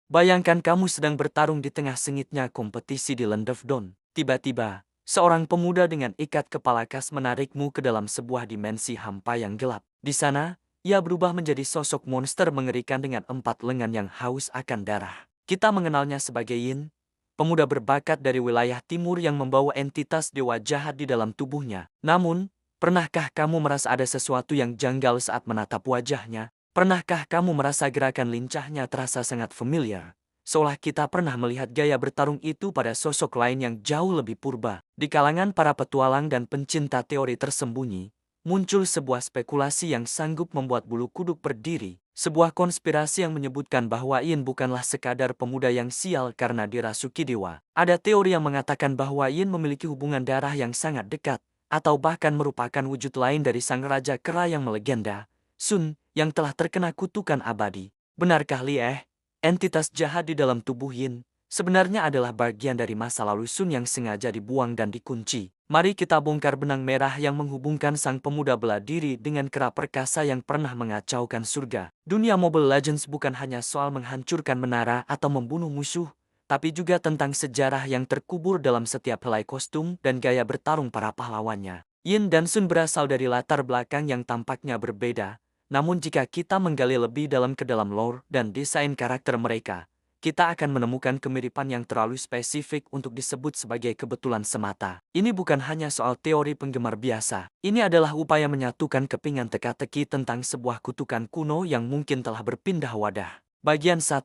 Bayangkan kamu sedang bertarung di tengah sengitnya kompetisi di Land of Dawn. Tiba-tiba, seorang pemuda dengan ikat kepala khas menarikmu ke dalam sebuah dimensi hampa yang gelap. Di sana, ia berubah menjadi sosok monster mengerikan dengan 4 lengan yang haus akan darah. Kita mengenalnya sebagai Yin, pemuda berbakat dari wilayah timur yang membawa entitas dewa jahat di dalam tubuhnya. Namun, pernahkah kamu merasa ada sesuatu yang janggal saat menatap wajahnya? Pernahkah kamu merasa gerakan lincahnya terasa sangat familiar? Seolah kita pernah melihat gaya bertarung itu pada sosok lain yang jauh lebih purba. Di kalangan para petualang dan pencinta teori tersembunyi, muncul sebuah spekulasi yang sanggup membuat bulu kuduk berdiri. Sebuah konspirasi yang menyebutkan bahwa Yin bukanlah sekadar pemuda yang sial karena dirasuki dewa. Ada teori yang mengatakan bahwa Yin memiliki hubungan darah yang sangat dekat, atau bahkan merupakan wujud lain dari sang raja kera yang melegenda, Sun, yang telah terkena kutukan abadi. Benarkah Lieh, entitas jahat di dalam tubuh Yin, sebenarnya adalah bagian dari masa lalu Sun yang sengaja dibuang dan dikunci? Mari kita bongkar benang merah yang menghubungkan sang pemuda bela diri dengan kera perkasa yang pernah mengacaukan surga. Dunia Mobile Legends bukan hanya soal menghancurkan menara atau membunuh musuh, tapi juga tentang sejarah yang terkubur dalam setiap helai kostum dan gaya bertarung para pahlawannya. Yin dan Sun berasal dari latar belakang yang tampaknya berbeda, namun jika kita menggali lebih dalam ke dalam lore dan desain karakter mereka, kita akan menemukan kemiripan yang terlalu spesifik untuk disebut sebagai kebetulan semata. Ini bukan hanya soal teori penggemar biasa. Ini adalah upaya menyatukan kepingan teka-teki tentang sebuah kutukan kuno yang mungkin telah berpindah wadah. Bagian 1.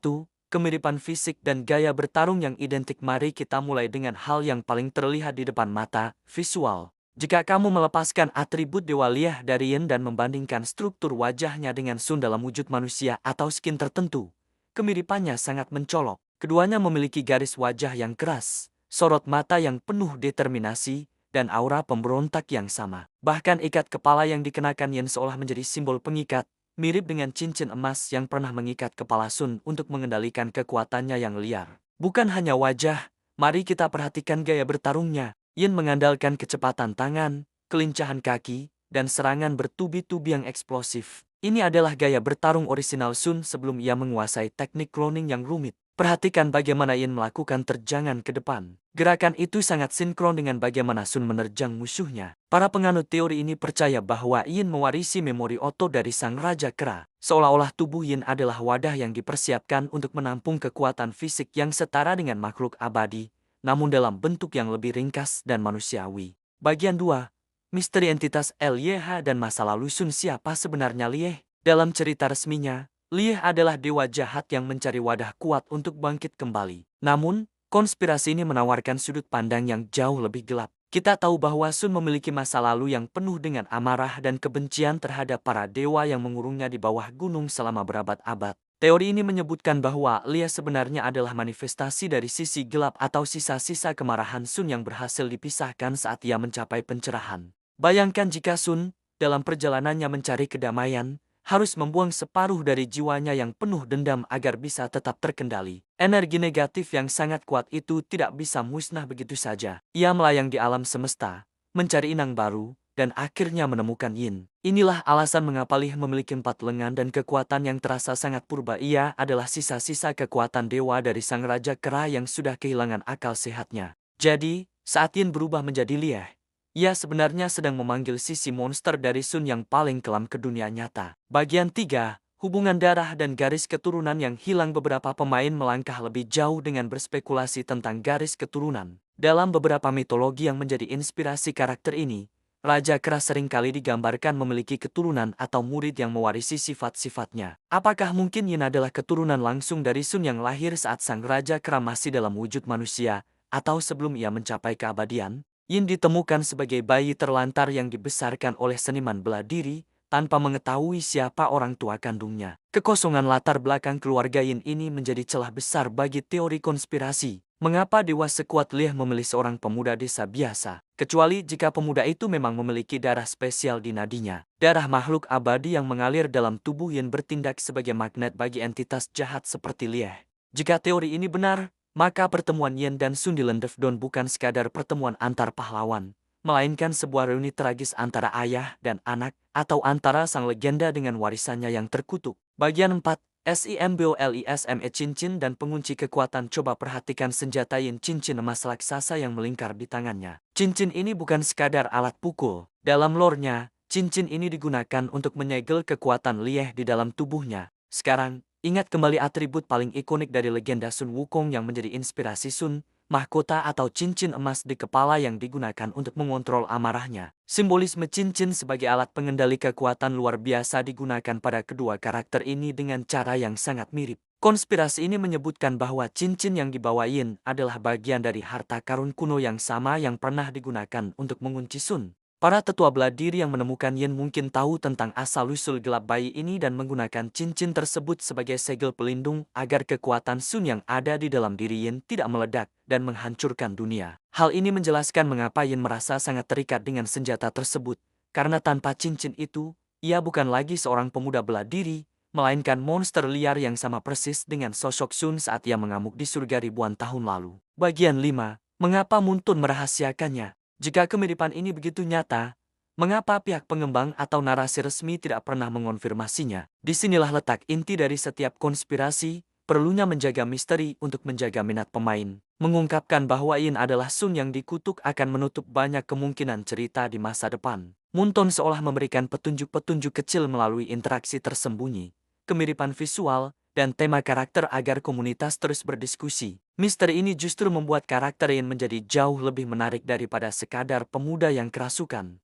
Kemiripan fisik dan gaya bertarung yang identik. Mari kita mulai dengan hal yang paling terlihat di depan mata, visual. Jika kamu melepaskan atribut Dewa Lieh dari Yin dan membandingkan struktur wajahnya dengan Sun dalam wujud manusia atau skin tertentu, kemiripannya sangat mencolok. Keduanya memiliki garis wajah yang keras, sorot mata yang penuh determinasi, dan aura pemberontak yang sama. Bahkan ikat kepala yang dikenakan Yin seolah menjadi simbol pengikat, mirip dengan cincin emas yang pernah mengikat kepala Sun untuk mengendalikan kekuatannya yang liar. Bukan hanya wajah, mari kita perhatikan gaya bertarungnya. Yin mengandalkan kecepatan tangan, kelincahan kaki, dan serangan bertubi-tubi yang eksplosif. Ini adalah gaya bertarung orisinal Sun sebelum ia menguasai teknik cloning yang rumit. Perhatikan bagaimana Yin melakukan terjangan ke depan. Gerakan itu sangat sinkron dengan bagaimana Sun menerjang musuhnya. Para penganut teori ini percaya bahwa Yin mewarisi memori otot dari sang raja kera. Seolah-olah tubuh Yin adalah wadah yang dipersiapkan untuk menampung kekuatan fisik yang setara dengan makhluk abadi, namun dalam bentuk yang lebih ringkas dan manusiawi. Bagian 2. Misteri entitas Lieh dan masa lalu Sun. Siapa sebenarnya Lieh? Dalam cerita resminya, Lieh adalah dewa jahat yang mencari wadah kuat untuk bangkit kembali. Namun, konspirasi ini menawarkan sudut pandang yang jauh lebih gelap. Kita tahu bahwa Sun memiliki masa lalu yang penuh dengan amarah dan kebencian terhadap para dewa yang mengurungnya di bawah gunung selama berabad-abad. Teori ini menyebutkan bahwa Lieh sebenarnya adalah manifestasi dari sisi gelap atau sisa-sisa kemarahan Sun yang berhasil dipisahkan saat ia mencapai pencerahan. Bayangkan jika Sun, dalam perjalanannya mencari kedamaian, harus membuang separuh dari jiwanya yang penuh dendam agar bisa tetap terkendali. Energi negatif yang sangat kuat itu tidak bisa musnah begitu saja. Ia melayang di alam semesta, mencari inang baru, dan akhirnya menemukan Yin. Inilah alasan mengapa Lieh memiliki 4 lengan dan kekuatan yang terasa sangat purba. Ia adalah sisa-sisa kekuatan dewa dari sang raja kera yang sudah kehilangan akal sehatnya. Jadi, saat Yin berubah menjadi Lieh, ia sebenarnya sedang memanggil sisi monster dari Sun yang paling kelam ke dunia nyata. Bagian 3. Hubungan darah dan garis keturunan yang hilang. Beberapa pemain melangkah lebih jauh dengan berspekulasi tentang garis keturunan. Dalam beberapa mitologi yang menjadi inspirasi karakter ini, Raja Kera seringkali digambarkan memiliki keturunan atau murid yang mewarisi sifat-sifatnya. Apakah mungkin Yin adalah keturunan langsung dari Sun yang lahir saat sang Raja Kera masih dalam wujud manusia, atau sebelum ia mencapai keabadian? Yin ditemukan sebagai bayi terlantar yang dibesarkan oleh seniman bela diri, tanpa mengetahui siapa orang tua kandungnya. Kekosongan latar belakang keluarga Yin ini menjadi celah besar bagi teori konspirasi. Mengapa dewa sekuat Lieh memilih seorang pemuda desa biasa, kecuali jika pemuda itu memang memiliki darah spesial di nadinya? Darah makhluk abadi yang mengalir dalam tubuh Yin bertindak sebagai magnet bagi entitas jahat seperti Lieh. Jika teori ini benar, maka pertemuan Yin dan Sun di Land of Dawn bukan sekadar pertemuan antar pahlawan, melainkan sebuah reuni tragis antara ayah dan anak, atau antara sang legenda dengan warisannya yang terkutuk. Bagian 4. Symbolisme cincin dan pengunci kekuatan. Coba perhatikan senjata Yin, cincin emas raksasa yang melingkar di tangannya. Cincin ini bukan sekadar alat pukul. Dalam lore-nya, cincin ini digunakan untuk menyegel kekuatan Lieh di dalam tubuhnya. Sekarang, ingat kembali atribut paling ikonik dari legenda Sun Wukong yang menjadi inspirasi Sun, mahkota atau cincin emas di kepala yang digunakan untuk mengontrol amarahnya. Simbolisme cincin sebagai alat pengendali kekuatan luar biasa digunakan pada kedua karakter ini dengan cara yang sangat mirip. Konspirasi ini menyebutkan bahwa cincin yang dibawa Yin adalah bagian dari harta karun kuno yang sama yang pernah digunakan untuk mengunci Sun. Para tetua bela diri yang menemukan Yin mungkin tahu tentang asal-usul gelap bayi ini dan menggunakan cincin tersebut sebagai segel pelindung agar kekuatan Sun yang ada di dalam diri Yin tidak meledak dan menghancurkan dunia. Hal ini menjelaskan mengapa Yin merasa sangat terikat dengan senjata tersebut, karena tanpa cincin itu, ia bukan lagi seorang pemuda bela diri, melainkan monster liar yang sama persis dengan sosok Sun saat ia mengamuk di surga ribuan tahun lalu. Bagian 5. Mengapa Muntun merahasiakannya? Jika kemiripan ini begitu nyata, mengapa pihak pengembang atau narasi resmi tidak pernah mengonfirmasinya? Disinilah letak inti dari setiap konspirasi, perlunya menjaga misteri untuk menjaga minat pemain. Mengungkapkan bahwa Yin adalah Sun yang dikutuk akan menutup banyak kemungkinan cerita di masa depan. Munton seolah memberikan petunjuk-petunjuk kecil melalui interaksi tersembunyi, kemiripan visual, dan tema karakter agar komunitas terus berdiskusi. Misteri ini justru membuat karakter Yin menjadi jauh lebih menarik daripada sekadar pemuda yang kerasukan.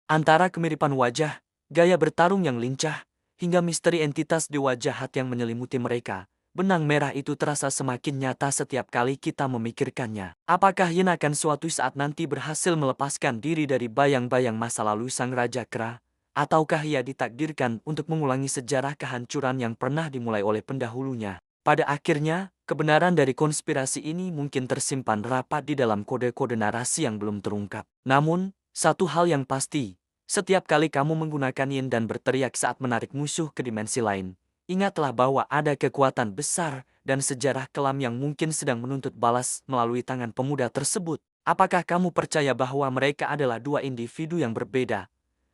Antara kemiripan wajah, gaya bertarung yang lincah, hingga misteri entitas dewa jahat yang menyelimuti mereka, benang merah itu terasa semakin nyata setiap kali kita memikirkannya. Apakah Yin akan suatu saat nanti berhasil melepaskan diri dari bayang-bayang masa lalu sang Raja Kera? Ataukah ia ditakdirkan untuk mengulangi sejarah kehancuran yang pernah dimulai oleh pendahulunya? Pada akhirnya, kebenaran dari konspirasi ini mungkin tersimpan rapat di dalam kode-kode narasi yang belum terungkap. Namun, satu hal yang pasti, setiap kali kamu menggunakan Yin dan berteriak saat menarik musuh ke dimensi lain, ingatlah bahwa ada kekuatan besar dan sejarah kelam yang mungkin sedang menuntut balas melalui tangan pemuda tersebut. Apakah kamu percaya bahwa mereka adalah dua individu yang berbeda?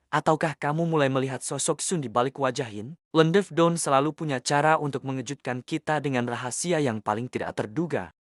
Ataukah kamu mulai melihat sosok Sun di balik wajah Yin? Land of Dawn selalu punya cara untuk mengejutkan kita dengan rahasia yang paling tidak terduga.